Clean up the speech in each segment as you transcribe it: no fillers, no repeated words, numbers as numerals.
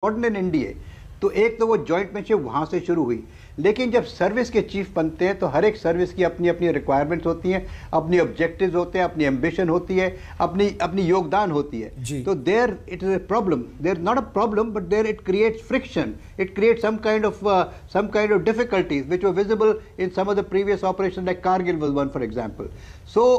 Modern in India, तो एक तो वो जॉइंटमैनशिप वहाँ से शुरू हुई, लेकिन जब सर्विस के चीफ बनते हैं तो हर एक सर्विस की अपनी अपनी रिक्वायरमेंट्स होती हैं, अपनी ऑब्जेक्टिव्स होते हैं, अपनी एम्बिशन होती है, अपनी अपनी योगदान होती है। तो there it is a problem, there not a problem but there it creates friction, it creates some kind of difficulties which were visible in some of the previous operations like Kargil was one for example. So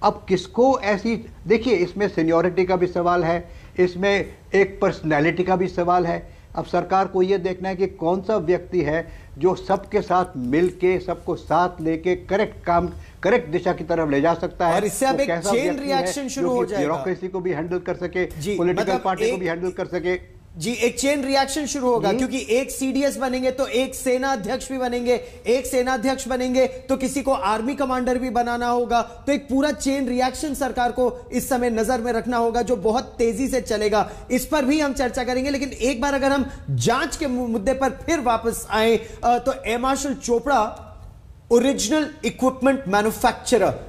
अब किसको ऐसी, देखिए इसमें seniority का भी सवाल है, इसमें एक पर्सनैलिटी का भी सवाल है। अब सरकार को ये देखना है कि कौन सा व्यक्ति है जो सबके साथ मिलके, सबको साथ लेके करेक्ट दिशा की तरफ ले जा सकता है, और इससे अब एक चेन रिएक्शन शुरू हो जाएगा, ब्यूरोक्रेसी को भी हैंडल कर सके, पॉलिटिकल पार्टी को भी हैंडल कर सके। जी, एक चेन रिएक्शन शुरू होगा, क्योंकि एक सीडीएस बनेंगे तो एक सेना अध्यक्ष भी बनेंगे, एक सेना अध्यक्ष बनेंगे तो किसी को आर्मी कमांडर भी बनाना होगा। तो एक पूरा चेन रिएक्शन सरकार को इस समय नजर में रखना होगा, जो बहुत तेजी से चलेगा। इस पर भी हम चर्चा करेंगे, लेकिन एक बार अगर हम जांच के मुद्दे पर फिर वापस आए तो air marshal Chopra, original equipment manufacturer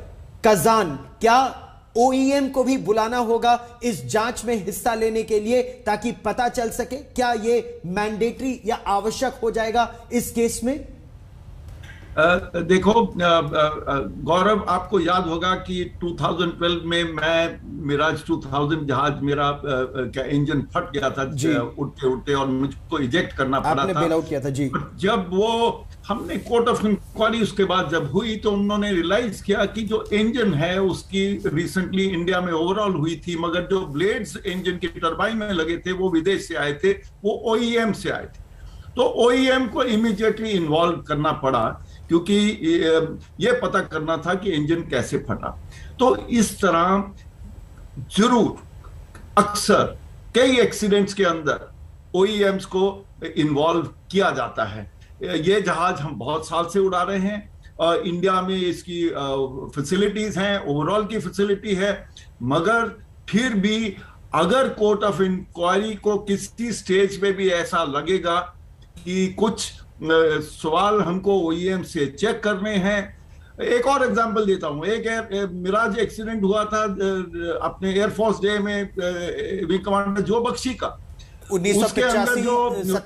Kazan, क्या ओईएम को भी बुलाना होगा इस जांच में हिस्सा लेने के लिए, ताकि पता चल सके क्या ये मैंडेटरी या आवश्यक हो जाएगा इस केस में? देखो गौरव, आपको याद होगा कि 2012 में मैं मिराज 2000 जहाज मेरा क्या इंजन फट गया था उड़ते उड़ते, और मुझको इजेक्ट करना पड़ा था, बेल आउट किया था जी। जब वो हमने कोर्ट ऑफ इंक्वायरी उसके बाद जब हुई तो उन्होंने रियलाइज किया कि जो इंजन है उसकी रिसेंटली इंडिया में ओवरऑल हुई थी, मगर जो ब्लेड्स इंजन के टरबाइन में लगे थे वो विदेश से आए थे, वो ओईएम से आए थे। तो ओईएम को इमीडिएटली इन्वॉल्व करना पड़ा, क्योंकि ये पता करना था कि इंजन कैसे फटा। तो इस तरह जरूर अक्सर कई एक्सीडेंट्स के अंदर ओईएम्स को इन्वॉल्व किया जाता है। ये जहाज हम बहुत साल से उड़ा रहे हैं, इंडिया में इसकी फैसिलिटीज हैं, ओवरऑल की फैसिलिटी है, मगर फिर भी अगर कोर्ट ऑफ इंक्वायरी को किसी स्टेज पे भी ऐसा लगेगा कि कुछ सवाल हमको ओईएम से चेक करने हैं। एक और एग्जांपल देता हूं, एक मिराज एक्सीडेंट हुआ था अपने एयरफोर्स डे में विंग कमांडर जो बख्शी का, उसके अंदर जो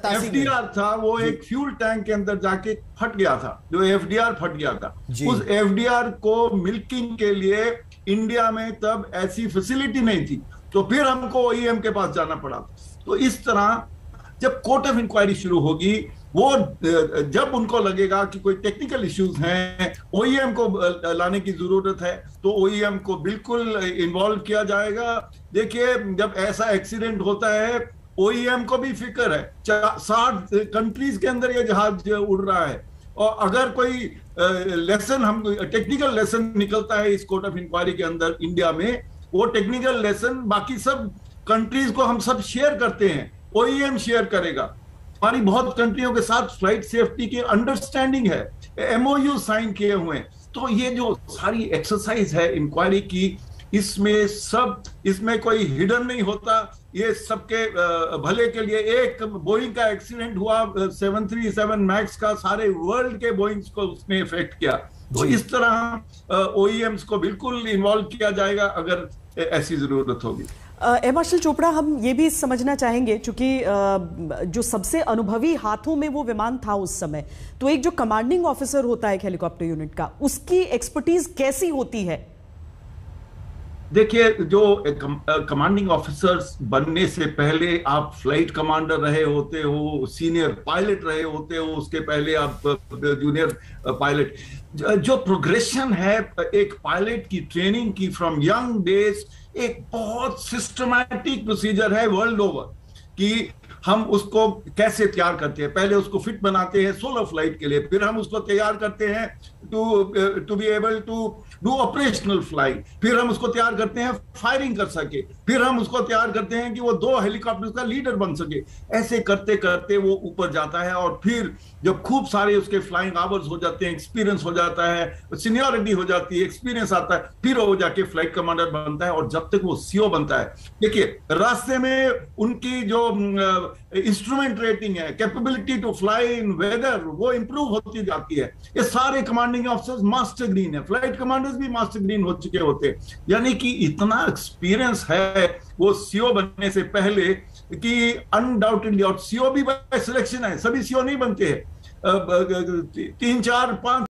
एफडीआर था वो एक फ्यूल टैंक के अंदर जाके फट गया था, जो एफडीआर फट गया था। उस एफडीआर को मिल्किंग के लिए इंडिया में तब ऐसी फैसिलिटी नहीं थी, तो फिर हमको ओईएम के पास जाना पड़ा। तो इस तरह जब कोर्ट ऑफ इंक्वायरी शुरू होगी, वो जब उनको लगेगा कि कोई टेक्निकल इश्यूज हैं, ओईएम को लाने की जरूरत है, तो ओईएम को बिल्कुल इन्वॉल्व किया जाएगा। देखिए, जब ऐसा एक्सीडेंट होता है ओईएम को भी फिक्र है, 60 कंट्रीज के अंदर ये जहाज उड़ रहा है, और अगर कोई लेसन हम टेक्निकल लेसन निकलता है इस कोर्ट ऑफ इंक्वायरी के अंदर इंडिया में, वो टेक्निकल लेसन बाकी सब कंट्रीज को हम सब शेयर करते हैं, ओईएम शेयर करेगा। हमारी बहुत कंट्रियों के साथ फ्लाइट सेफ्टी की अंडरस्टैंडिंग है, एमओयू साइन किए हुए हैं। तो ये जो सारी एक्सरसाइज है इंक्वायरी की, इसमें कोई हिडन नहीं होता, ये सबके भले के लिए। एक बोइंग का एक्सीडेंट हुआ 737 मैक्स का, सारे वर्ल्ड के बोइंग्स को उसने इफेक्ट किया। तो इस तरह ओईएम्स को बिल्कुल इन्वॉल्व किया जाएगा अगर ऐसी जरूरत होगी। एयर मार्शल चोपड़ा, हम ये भी समझना चाहेंगे, चूंकि जो सबसे अनुभवी हाथों में वो विमान था उस समय, तो एक जो कमांडिंग ऑफिसर होता है हेलीकॉप्टर यूनिट का, उसकी एक्सपर्टीज कैसी होती है? देखिए, जो कमांडिंग ऑफिसर्स बनने से पहले आप फ्लाइट कमांडर रहे होते हो, सीनियर पायलट रहे होते हो, उसके पहले आप जूनियर पायलट। जो प्रोग्रेशन है एक पायलट की ट्रेनिंग की फ्रॉम यंग डेज, एक बहुत सिस्टमैटिक प्रोसीजर है वर्ल्ड ओवर कि हम उसको कैसे तैयार करते हैं। पहले उसको फिट बनाते हैं सोलो फ्लाइट के लिए, फिर हम उसको तैयार करते हैं to be able to do operational flight, फिर हम उसको तैयार करते हैं फायरिंग कर सके, फिर हम उसको तैयार करते हैं कि वो 2 हेलीकॉप्टर का लीडर बन सके। ऐसे करते करते वो ऊपर जाता है, और फिर जब खूब सारे उसके फ्लाइंग आवर्स हो जाते हैं, एक्सपीरियंस हो जाता है, सीनियरिटी हो जाती है, एक्सपीरियंस आता है, फिर वो जाके फ्लाइट कमांडर बनता है, और जब तक वो सीओ बनता है। देखिए, रास्ते में उनकी जो इंस्ट्रूमेंट रेटिंग है, capability to fly in weather, वो इंप्रूव होती जाती है। ये सारे कमांडिंग ऑफिसर्स मास्टर ग्रीन है, फ्लाइट कमांडर्स भी मास्टर ग्रीन हो चुके होते हैं, यानी कि इतना एक्सपीरियंस है वो सीओ बनने से पहले कि अनडाउटेडली, और सीओ भी बाय सिलेक्शन है, सभी सीओ नहीं बनते हैं, 3, 4, 5